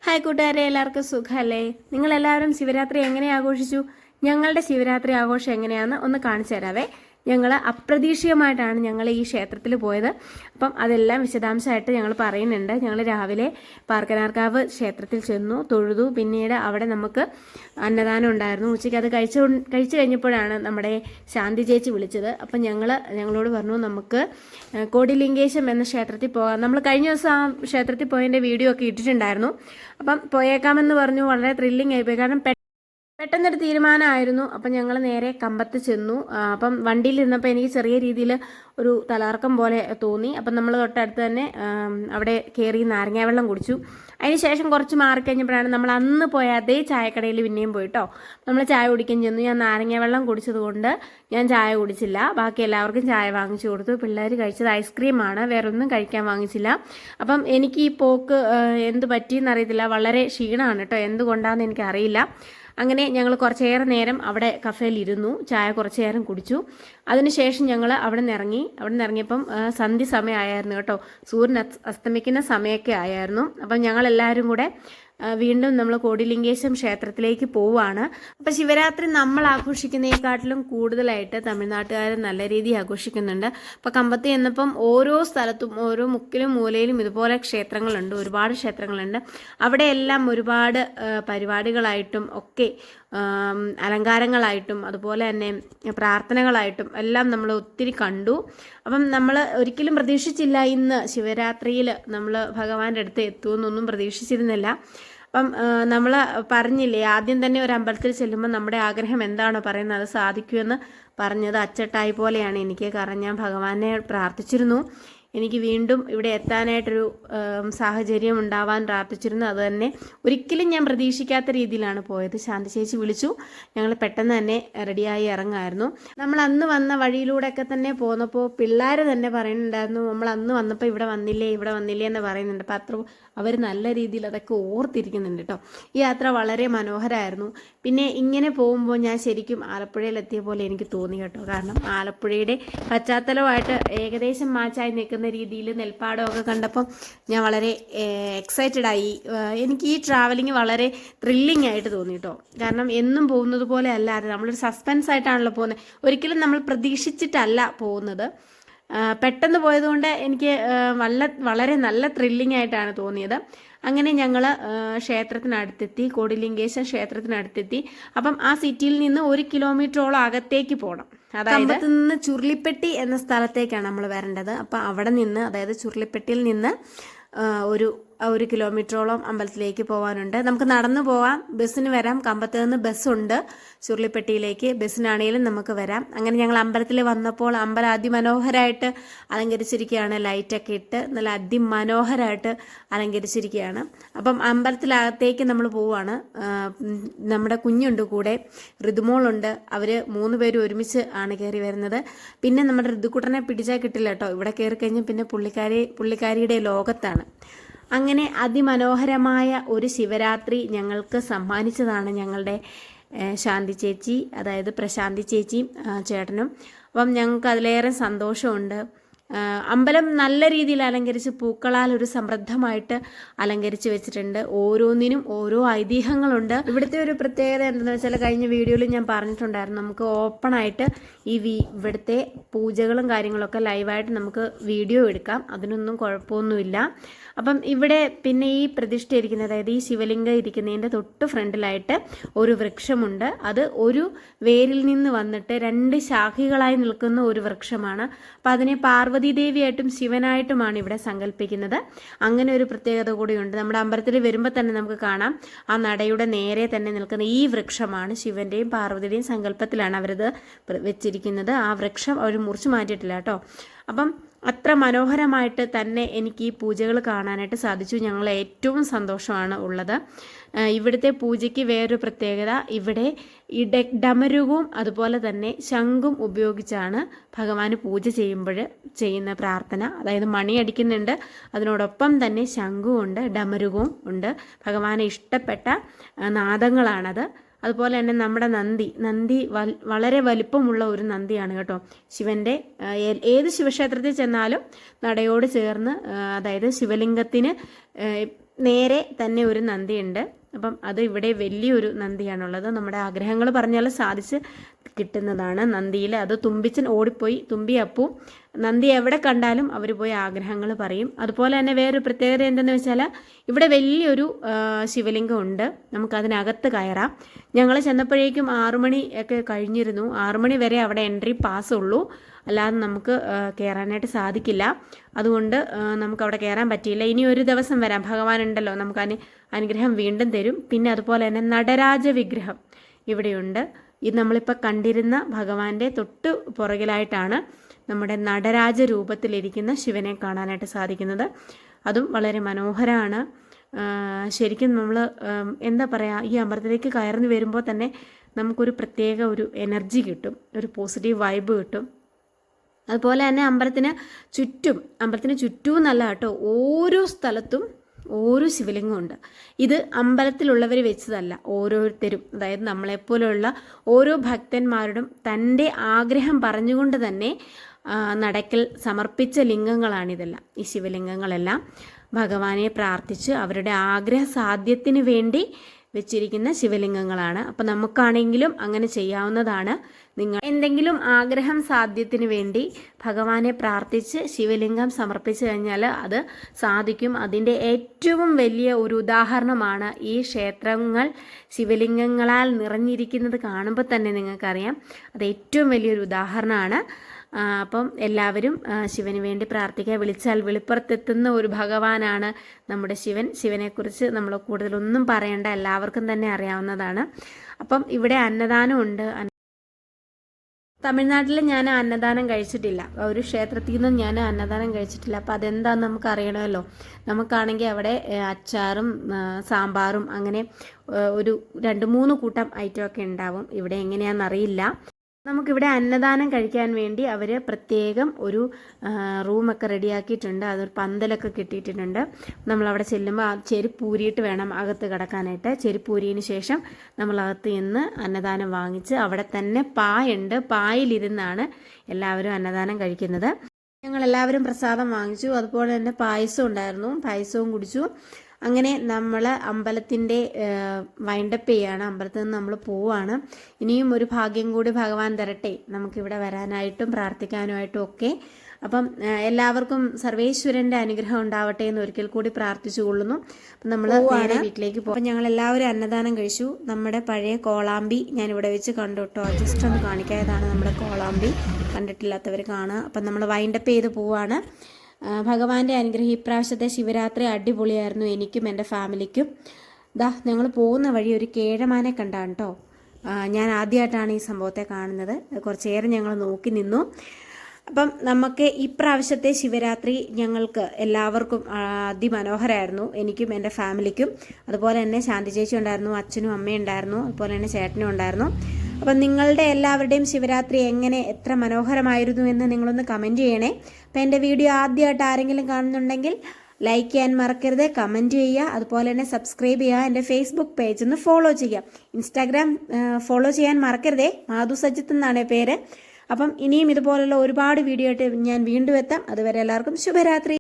Hi കൂട്ടുകാരെ, എല്ലാവർക്കും സുഖമല്ലേ? നിങ്ങളെല്ലാവരും ശിവരാത്രി എങ്ങനെ ആഘോഷിച്ചു? ഞങ്ങളുടെ ശിവരാത്രി ആഘോഷം എങ്ങനെയാണെന്ന് ഒന്ന് കാണിച്ചു തരാവേ. ഞങ്ങൾ അപ്രതീക്ഷിതമായിട്ടാണ് ഞങ്ങൾ ഈ ക്ഷേത്രത്തിൽ പോയത്. അപ്പം അതെല്ലാം വിശദാംശമായിട്ട് ഞങ്ങൾ പറയുന്നുണ്ട്. ഞങ്ങൾ രാവിലെ പാർക്കനാർക്കാവ് ക്ഷേത്രത്തിൽ ചെന്നു, തൊഴുതു. പിന്നീട് അവിടെ നമുക്ക് അന്നദാനം ഉണ്ടായിരുന്നു. ഉച്ചയ്ക്ക് അത് കഴിച്ചു കഴിഞ്ഞപ്പോഴാണ് നമ്മുടെ ശാന്തി ചേച്ചി വിളിച്ചത്. അപ്പം ഞങ്ങളോട് പറഞ്ഞു നമുക്ക് കോടിലിംഗേശം എന്ന ക്ഷേത്രത്തിൽ പോകാം. നമ്മൾ കഴിഞ്ഞ ദിവസം ആ ക്ഷേത്രത്തിൽ പോയതിൻ്റെ വീഡിയോ ഒക്കെ ഇട്ടിട്ടുണ്ടായിരുന്നു. അപ്പം പോയേക്കാമെന്ന് പറഞ്ഞു. വളരെ ത്രില്ലിംഗ് ആയിപ്പോയി. കാരണം പെട്ടെന്നൊരു തീരുമാനമായിരുന്നു. അപ്പം ഞങ്ങൾ നേരെ കമ്പത്ത് ചെന്നു. അപ്പം വണ്ടിയിൽ ഇരുന്നപ്പോൾ എനിക്ക് ചെറിയ രീതിയിൽ ഒരു തലകറക്കം പോലെ തോന്നി. അപ്പം നമ്മൾ തൊട്ടടുത്ത് തന്നെ അവിടെ കയറി നാരങ്ങ വെള്ളം കുടിച്ചു. അതിന് ശേഷം കുറച്ച് മാറിക്കഴിഞ്ഞപ്പോഴാണ് നമ്മൾ അന്ന് പോയ അതേ ചായക്കടയിൽ പിന്നെയും പോയിട്ടോ. നമ്മൾ ചായ കുടിക്കാൻ ചെന്നു. ഞാൻ നാരങ്ങ വെള്ളം കുടിച്ചത് കൊണ്ട് ഞാൻ ചായ കുടിച്ചില്ല. ബാക്കി എല്ലാവർക്കും ചായ വാങ്ങിച്ചു കൊടുത്തു. പിള്ളേർ കഴിച്ചത് ഐസ്ക്രീമാണ്, വേറെ ഒന്നും കഴിക്കാൻ വാങ്ങിച്ചില്ല. അപ്പം എനിക്ക് ഈ പോക്ക് എന്ത് പറ്റിയെന്നറിയത്തില്ല, വളരെ ക്ഷീണമാണ് കേട്ടോ. എന്തുകൊണ്ടാണെന്ന് എനിക്കറിയില്ല. അങ്ങനെ ഞങ്ങൾ കുറച്ചേറെ നേരം അവിടെ കഫേലിരുന്നു, ചായ കുറച്ചു നേരം കുടിച്ചു. അതിനുശേഷം ഞങ്ങൾ അവിടെ നിന്ന് ഇറങ്ങിയപ്പം സന്ധ്യ സമയമായിരുന്നു കേട്ടോ. സൂര്യൻ അസ്തമിക്കുന്ന സമയമൊക്കെ ആയിരുന്നു. അപ്പം ഞങ്ങളെല്ലാവരും കൂടെ വീണ്ടും നമ്മൾ കോടിലിംഗേശം ക്ഷേത്രത്തിലേക്ക് പോവുകയാണ്. അപ്പം ശിവരാത്രി നമ്മൾ ആഘോഷിക്കുന്നതിനെക്കാട്ടിലും കൂടുതലായിട്ട് തമിഴ്നാട്ടുകാർ നല്ല രീതിയിൽ ആഘോഷിക്കുന്നുണ്ട്. അപ്പം കമ്പത്തി എന്നപ്പം ഓരോ സ്ഥലത്തും ഓരോ മുക്കിലും മൂലയിലും ഇതുപോലെ ക്ഷേത്രങ്ങളുണ്ട്, ഒരുപാട് ക്ഷേത്രങ്ങളുണ്ട്. അവിടെയെല്ലാം ഒരുപാട് പരിപാടികളായിട്ടും ഒക്കെ അലങ്കാരങ്ങളായിട്ടും അതുപോലെ തന്നെ പ്രാർത്ഥനകളായിട്ടും എല്ലാം നമ്മൾ ഒത്തിരി കണ്ടു. അപ്പം നമ്മൾ ഒരിക്കലും പ്രതീക്ഷിച്ചില്ല ഇന്ന് ശിവരാത്രിയിൽ നമ്മൾ ഭഗവാന്റെ അടുത്ത് എത്തുമെന്നൊന്നും പ്രതീക്ഷിച്ചിരുന്നില്ല. അപ്പം നമ്മൾ പറഞ്ഞില്ലേ, ആദ്യം തന്നെ ഒരു അമ്പലത്തിൽ ചെല്ലുമ്പോൾ നമ്മുടെ ആഗ്രഹം എന്താണോ പറയുന്നത് അത് സാധിക്കുമെന്ന് പറഞ്ഞത് അച്ചട്ടായി പോലെയാണ് എനിക്ക്. കാരണം ഞാൻ ഭഗവാനെ പ്രാർത്ഥിച്ചിരുന്നു എനിക്ക് വീണ്ടും ഇവിടെ എത്താനായിട്ടൊരു സാഹചര്യം ഉണ്ടാവാൻ പ്രാർത്ഥിച്ചിരുന്നു. അത് തന്നെ ഒരിക്കലും ഞാൻ പ്രതീക്ഷിക്കാത്ത രീതിയിലാണ് പോയത്. ശാന്തി ചേച്ചി വിളിച്ചു, ഞങ്ങൾ പെട്ടെന്ന് തന്നെ റെഡിയായി ഇറങ്ങായിരുന്നു. നമ്മൾ അന്ന് വന്ന വഴിയിലൂടെയൊക്കെ തന്നെ പോന്നപ്പോൾ പിള്ളേർ തന്നെ പറയുന്നുണ്ടായിരുന്നു, നമ്മൾ അന്ന് വന്നപ്പോൾ ഇവിടെ വന്നില്ലേ എന്ന് പറയുന്നുണ്ട്. അപ്പം അത്ര അവർ നല്ല രീതിയിൽ അതൊക്കെ ഓർത്തിരിക്കുന്നുണ്ട് കേട്ടോ. ഈ യാത്ര വളരെ മനോഹരമായിരുന്നു. പിന്നെ ഇങ്ങനെ പോകുമ്പോൾ ഞാൻ ശരിക്കും ആലപ്പുഴയിലെത്തിയ പോലെ എനിക്ക് തോന്നി കേട്ടോ. കാരണം ആലപ്പുഴയുടെ പശ്ചാത്തലമായിട്ട് ഏകദേശം മാച്ചായി നിൽക്കുന്ന രീതിയിൽ നെൽപ്പാടമൊക്കെ കണ്ടപ്പം ഞാൻ വളരെ എക്സൈറ്റഡ് ആയി. എനിക്ക് ഈ ട്രാവലിംഗ് വളരെ ത്രില്ലിംഗ് ആയിട്ട് തോന്നി കേട്ടോ. കാരണം എന്നും പോകുന്നത് പോലെ അല്ലാതെ നമ്മളൊരു സസ്പെൻസ് ആയിട്ടാണല്ലോ പോകുന്നത്. ഒരിക്കലും നമ്മൾ പ്രതീക്ഷിച്ചിട്ടല്ല പോകുന്നത്. പെട്ടെന്ന് പോയതുകൊണ്ട് എനിക്ക് വളരെ നല്ല ത്രില്ലിംഗ് ആയിട്ടാണ് തോന്നിയത്. അങ്ങനെ ഞങ്ങൾ ക്ഷേത്രത്തിനടുത്തെത്തി, കോടിലിംഗേശം ക്ഷേത്രത്തിനടുത്തെത്തി. അപ്പം ആ സിറ്റിയിൽ നിന്ന് 1 കിലോമീറ്ററോളം അകത്തേക്ക് പോകണം. അതായത് നിന്ന് ചുരുളിപ്പെട്ടി എന്ന സ്ഥലത്തേക്കാണ് നമ്മൾ വരേണ്ടത്. അപ്പം അവിടെ നിന്ന്, അതായത് ചുരുളിപ്പെട്ടിയിൽ നിന്ന് ഒരു കിലോമീറ്ററോളം അമ്പലത്തിലേക്ക് പോകാനുണ്ട്. നമുക്ക് നടന്നു പോവാം, ബസ്സിന് വരാം. കമ്പത്ത് നിന്ന് ബസ്സുണ്ട് ചുരുളിപ്പെട്ടിയിലേക്ക്. ബസ്സിനാണെങ്കിലും നമുക്ക് വരാം. അങ്ങനെ ഞങ്ങൾ അമ്പലത്തിൽ വന്നപ്പോൾ അമ്പലം അതിമനോഹരമായിട്ട് അലങ്കരിച്ചിരിക്കുകയാണ്. ലൈറ്റൊക്കെ ഇട്ട് നല്ല അതിമനോഹരമായിട്ട് അലങ്കരിച്ചിരിക്കുകയാണ്. അപ്പം അമ്പലത്തിലകത്തേക്ക് നമ്മൾ പോവുകയാണ്. നമ്മുടെ കുഞ്ഞുണ്ട് കൂടെ, ഋതുമോളുണ്ട്. അവർ 3 പേരും ഒരുമിച്ച് ആണ് കയറി വരുന്നത്. പിന്നെ നമ്മുടെ ഋതുക്കുട്ടനെ പിടിച്ചാൽ കിട്ടില്ല കേട്ടോ. ഇവിടെ കയറി കഴിഞ്ഞാൽ പിന്നെ പുള്ളിക്കാരിയുടെ ലോകത്താണ്. അങ്ങനെ അതിമനോഹരമായ ഒരു ശിവരാത്രി ഞങ്ങൾക്ക് സമ്മാനിച്ചതാണ് ഞങ്ങളുടെ ശാന്തി ചേച്ചി, അതായത് പ്രശാന്തി ചേച്ചിയും ചേട്ടനും. അപ്പം ഞങ്ങൾക്ക് അതിലേറെ സന്തോഷമുണ്ട്. അമ്പലം നല്ല രീതിയിൽ അലങ്കരിച്ച് പൂക്കളാൽ ഒരു സമൃദ്ധമായിട്ട് അലങ്കരിച്ച് വെച്ചിട്ടുണ്ട്. ഓരോന്നിനും ഓരോ ഐതിഹ്യങ്ങളുണ്ട്. ഇവിടുത്തെ ഒരു പ്രത്യേകത എന്താണെന്ന് വെച്ചാൽ, കഴിഞ്ഞ വീഡിയോയിൽ ഞാൻ പറഞ്ഞിട്ടുണ്ടായിരുന്നു, നമുക്ക് ഓപ്പണായിട്ട് ഇവിടുത്തെ പൂജകളും കാര്യങ്ങളൊക്കെ ലൈവായിട്ട് നമുക്ക് വീഡിയോ എടുക്കാം. അതിനൊന്നും കുഴപ്പമൊന്നുമില്ല. അപ്പം ഇവിടെ പിന്നെ ഈ പ്രതിഷ്ഠ ഇരിക്കുന്നത്, അതായത് ഈ ശിവലിംഗം ഇരിക്കുന്നതിൻ്റെ തൊട്ട് ഫ്രണ്ടിലായിട്ട് ഒരു വൃക്ഷമുണ്ട്. അത് ഒരു വേരിൽ നിന്ന് വന്നിട്ട് 2 ശാഖകളായി നിൽക്കുന്ന ഒരു വൃക്ഷമാണ്. അപ്പം അതിനെ പാർവതീദേവിയായിട്ടും ശിവനായിട്ടുമാണ് ഇവിടെ സങ്കല്പിക്കുന്നത്. അങ്ങനെ ഒരു പ്രത്യേകത കൂടിയുണ്ട്. നമ്മുടെ അമ്പലത്തിൽ വരുമ്പോൾ തന്നെ നമുക്ക് കാണാം, ആ നടയുടെ നേരെ തന്നെ നിൽക്കുന്ന ഈ വൃക്ഷമാണ്. ശിവന്റെയും പാർവതിയുടെയും സങ്കല്പത്തിലാണ് അവരത് വെച്ചിരിക്കുന്നത്. ആ വൃക്ഷം അവർ മുറിച്ചു മാറ്റിയിട്ടില്ല കേട്ടോ. അപ്പം അത്ര മനോഹരമായിട്ട് തന്നെ എനിക്ക് ഈ പൂജകൾ കാണാനായിട്ട് സാധിച്ചു. ഞങ്ങൾ ഏറ്റവും സന്തോഷമാണ് ഉള്ളത്. ഇവിടുത്തെ പൂജയ്ക്ക് വേറൊരു പ്രത്യേകത, ഇവിടെ ഡമരുകവും അതുപോലെ തന്നെ ശംഖും ഉപയോഗിച്ചാണ് ഭഗവാന് പൂജ ചെയ്യുമ്പോൾ ചെയ്യുന്ന പ്രാർത്ഥന. അതായത് മണി അടിക്കുന്നുണ്ട്, അതിനോടൊപ്പം തന്നെ ശംഖും ഉണ്ട്, ഡമരുകവും ഉണ്ട്. ഭഗവാന് ഇഷ്ടപ്പെട്ട നാദങ്ങളാണത്. അതുപോലെ തന്നെ നമ്മുടെ നന്ദി വളരെ വലിപ്പമുള്ള ഒരു നന്ദിയാണ് കേട്ടോ. ശിവന്റെ ഏത് ശിവക്ഷേത്രത്തിൽ ചെന്നാലും നടയോട് ചേർന്ന്, അതായത് ശിവലിംഗത്തിന് നേരെ തന്നെ ഒരു നന്ദിയുണ്ട്. അപ്പം അത് ഇവിടെ വലിയൊരു നന്ദിയാണുള്ളത്. നമ്മുടെ ആഗ്രഹങ്ങൾ പറഞ്ഞാൽ സാധിച്ച് കിട്ടുന്നതാണ് നന്ദിയിൽ. അത് തുമ്പിച്ചൻ ഓടിപ്പോയി, തുമ്പി അപ്പു നന്ദി എവിടെ കണ്ടാലും അവർ പോയി ആഗ്രഹങ്ങൾ പറയും. അതുപോലെ തന്നെ വേറൊരു പ്രത്യേകത എന്തെന്ന് വെച്ചാൽ ഇവിടെ വലിയൊരു ശിവലിംഗം ഉണ്ട്. നമുക്കതിനകത്ത് കയറാം. ഞങ്ങൾ ചെന്നപ്പോഴേക്കും 6 മണി ഒക്കെ കഴിഞ്ഞിരുന്നു. 6 മണി വരെ അവിടെ എൻട്രി പാസ് ഉള്ളൂ, അല്ലാതെ നമുക്ക് കയറാനായിട്ട് സാധിക്കില്ല. അതുകൊണ്ട് നമുക്കവിടെ കയറാൻ പറ്റിയില്ല. ഇനി ഒരു ദിവസം വരാം, ഭഗവാനുണ്ടല്ലോ, നമുക്ക് അനുഗ്രഹം വീണ്ടും തരും. പിന്നെ അതുപോലെ തന്നെ നടരാജ വിഗ്രഹം ഇവിടെയുണ്ട്. ഇത് നമ്മളിപ്പോൾ കണ്ടിരുന്ന ഭഗവാന്റെ തൊട്ട് പുറകിലായിട്ടാണ് നമ്മുടെ നടരാജ രൂപത്തിലിരിക്കുന്ന ശിവനെ കാണാനായിട്ട് സാധിക്കുന്നത്. അതും വളരെ മനോഹരമാണ്. ശരിക്കും നമ്മൾ എന്താ പറയുക, ഈ അമ്പലത്തിലേക്ക് കയറി വരുമ്പോൾ തന്നെ നമുക്കൊരു പ്രത്യേക ഒരു എനർജി കിട്ടും, ഒരു പോസിറ്റീവ് വൈബ് കിട്ടും. അതുപോലെ തന്നെ അമ്പലത്തിന് ചുറ്റും നല്ല കേട്ടോ, ഓരോ സ്ഥലത്തും ഓരോ ശിവലിംഗമുണ്ട്. ഇത് അമ്പലത്തിലുള്ളവർ വെച്ചതല്ല, ഓരോരുത്തരും, അതായത് നമ്മളെപ്പോലെയുള്ള ഓരോ ഭക്തന്മാരോടും തൻ്റെ ആഗ്രഹം പറഞ്ഞുകൊണ്ട് തന്നെ നടക്കൽ സമർപ്പിച്ച ലിംഗങ്ങളാണിതെല്ലാം. ഈ ശിവലിംഗങ്ങളെല്ലാം ഭഗവാനെ പ്രാർത്ഥിച്ച് അവരുടെ ആഗ്രഹ സാധ്യത്തിന് വേണ്ടി വെച്ചിരിക്കുന്ന ശിവലിംഗങ്ങളാണ്. അപ്പം നമുക്കാണെങ്കിലും അങ്ങനെ ചെയ്യാവുന്നതാണ്. നിങ്ങൾ എന്തെങ്കിലും ആഗ്രഹം സാധ്യത്തിന് വേണ്ടി ഭഗവാനെ പ്രാർത്ഥിച്ച് ശിവലിംഗം സമർപ്പിച്ചു കഴിഞ്ഞാൽ അത് സാധിക്കും. അതിൻ്റെ ഏറ്റവും വലിയ ഒരു ഉദാഹരണമാണ് ഈ ക്ഷേത്രങ്ങൾ ശിവലിംഗങ്ങളാൽ നിറഞ്ഞിരിക്കുന്നത്. കാണുമ്പോൾ തന്നെ നിങ്ങൾക്കറിയാം, അത് ഏറ്റവും വലിയൊരു ഉദാഹരണമാണ്. അപ്പം എല്ലാവരും ശിവന് വേണ്ടി പ്രാർത്ഥിക്കുക. വിളിച്ചാൽ വെളിപ്പുറത്തെത്തുന്ന ഒരു ഭഗവാനാണ് നമ്മുടെ ശിവൻ. ശിവനെക്കുറിച്ച് നമ്മൾ കൂടുതലൊന്നും പറയേണ്ട, എല്ലാവർക്കും തന്നെ അറിയാവുന്നതാണ്. അപ്പം ഇവിടെ അന്നദാനമുണ്ട്. തമിഴ്നാട്ടിൽ ഞാൻ അന്നദാനം കഴിച്ചിട്ടില്ല, ഒരു ക്ഷേത്രത്തിൽ നിന്നും ഞാൻ അന്നദാനം കഴിച്ചിട്ടില്ല. അപ്പം അതെന്താണെന്ന് നമുക്ക് അറിയണമല്ലോ. നമുക്കാണെങ്കിൽ അവിടെ അച്ചാറും സാമ്പാറും അങ്ങനെ ഒരു 2-3 കൂട്ടം ഐറ്റമൊക്കെ ഉണ്ടാവും. ഇവിടെ എങ്ങനെയാണെന്നറിയില്ല. നമുക്കിവിടെ അന്നദാനം കഴിക്കാൻ വേണ്ടി അവർ പ്രത്യേകം ഒരു റൂമൊക്കെ റെഡിയാക്കിയിട്ടുണ്ട്. അതൊരു പന്തലൊക്കെ കിട്ടിയിട്ടുണ്ട്. നമ്മളവിടെ ചെല്ലുമ്പോൾ ചെരുപ്പൂരിയിട്ട് വേണം അകത്ത് കിടക്കാനായിട്ട്. ചെരുപ്പൂരിയതിന് ശേഷം നമ്മളകത്ത് നിന്ന് അന്നദാനം വാങ്ങിച്ച് അവിടെ തന്നെ പായുണ്ട്, പായിലിരുന്നാണ് എല്ലാവരും അന്നദാനം കഴിക്കുന്നത്. ഞങ്ങളെല്ലാവരും പ്രസാദം വാങ്ങിച്ചു. അതുപോലെ തന്നെ പായസം ഉണ്ടായിരുന്നു, പായസവും കുടിച്ചു. അങ്ങനെ നമ്മൾ അമ്പലത്തിൻ്റെ വൈൻഡപ്പ് ചെയ്യാണ്. അമ്പലത്തിൽ നിന്ന് നമ്മൾ പോവുകയാണ്. ഇനിയും ഒരു ഭാഗ്യം കൂടി ഭഗവാൻ തരട്ടെ നമുക്കിവിടെ വരാനായിട്ടും പ്രാർത്ഥിക്കാനുമായിട്ടും ഒക്കെ. അപ്പം എല്ലാവർക്കും സർവേശ്വരൻ്റെ അനുഗ്രഹം ഉണ്ടാവട്ടെ എന്ന് ഒരിക്കൽ കൂടി പ്രാർത്ഥിച്ചു കൊള്ളുന്നു. അപ്പം നമ്മൾ നേരെ വീട്ടിലേക്ക് പോകും. അപ്പം ഞങ്ങൾ എല്ലാവരും അന്നദാനം കഴിച്ചു. നമ്മുടെ പഴയ കോളാമ്പി ഞാനിവിടെ വെച്ച് കണ്ടു കേട്ടോ, ജസ്റ്റ് ഒന്ന് കാണിക്കായതാണ് നമ്മുടെ കോളാമ്പി. കണ്ടിട്ടില്ലാത്തവർ കാണുക. അപ്പം നമ്മൾ വൈൻഡപ്പ് ചെയ്ത് പോവുകയാണ്. ഭഗവാന്റെ അനുഗ്രഹം. ഇപ്രാവശ്യത്തെ ശിവരാത്രി അടിപൊളിയായിരുന്നു എനിക്കും എൻ്റെ ഫാമിലിക്കും. ഞങ്ങൾ പോകുന്ന വഴി ഒരു കേഴമാനെ കണ്ടാണ് കേട്ടോ. ഞാൻ ആദ്യമായിട്ടാണ് ഈ സംഭവത്തെ കാണുന്നത്. കുറച്ചേറെ ഞങ്ങൾ നോക്കി നിന്നു. അപ്പം നമുക്ക് ഇപ്രാവശ്യത്തെ ശിവരാത്രി ഞങ്ങൾക്ക് എല്ലാവർക്കും അതിമനോഹരമായിരുന്നു, എനിക്കും എൻ്റെ ഫാമിലിക്കും. അതുപോലെ തന്നെ ശാന്തി ചേച്ചി ഉണ്ടായിരുന്നു, അച്ഛനും അമ്മയും ഉണ്ടായിരുന്നു, അതുപോലെ തന്നെ ചേട്ടനും ഉണ്ടായിരുന്നു. അപ്പം നിങ്ങളുടെ എല്ലാവരുടെയും ശിവരാത്രി എത്ര മനോഹരമായിരുന്നു എന്ന് നിങ്ങളൊന്ന് കമൻറ്റ് ചെയ്യണേ. അപ്പം എൻ്റെ വീഡിയോ ആദ്യമായിട്ട് ആരെങ്കിലും കാണുന്നുണ്ടെങ്കിൽ ലൈക്ക് ചെയ്യാൻ മറക്കരുത്, കമൻറ്റ് ചെയ്യുക, അതുപോലെ തന്നെ സബ്സ്ക്രൈബ് ചെയ്യുക. എൻ്റെ ഫേസ്ബുക്ക് പേജ് ഒന്ന് ഫോളോ ചെയ്യുക. ഇൻസ്റ്റാഗ്രാം ഫോളോ ചെയ്യാൻ മറക്കരുതേ, മാധു സജിത്ത് എന്നാണ് പേര്. അപ്പം ഇനിയും ഇതുപോലുള്ള ഒരുപാട് വീഡിയോ ആയിട്ട് ഞാൻ വീണ്ടും എത്താം. അതുവരെ എല്ലാവർക്കും ശുഭരാത്രി.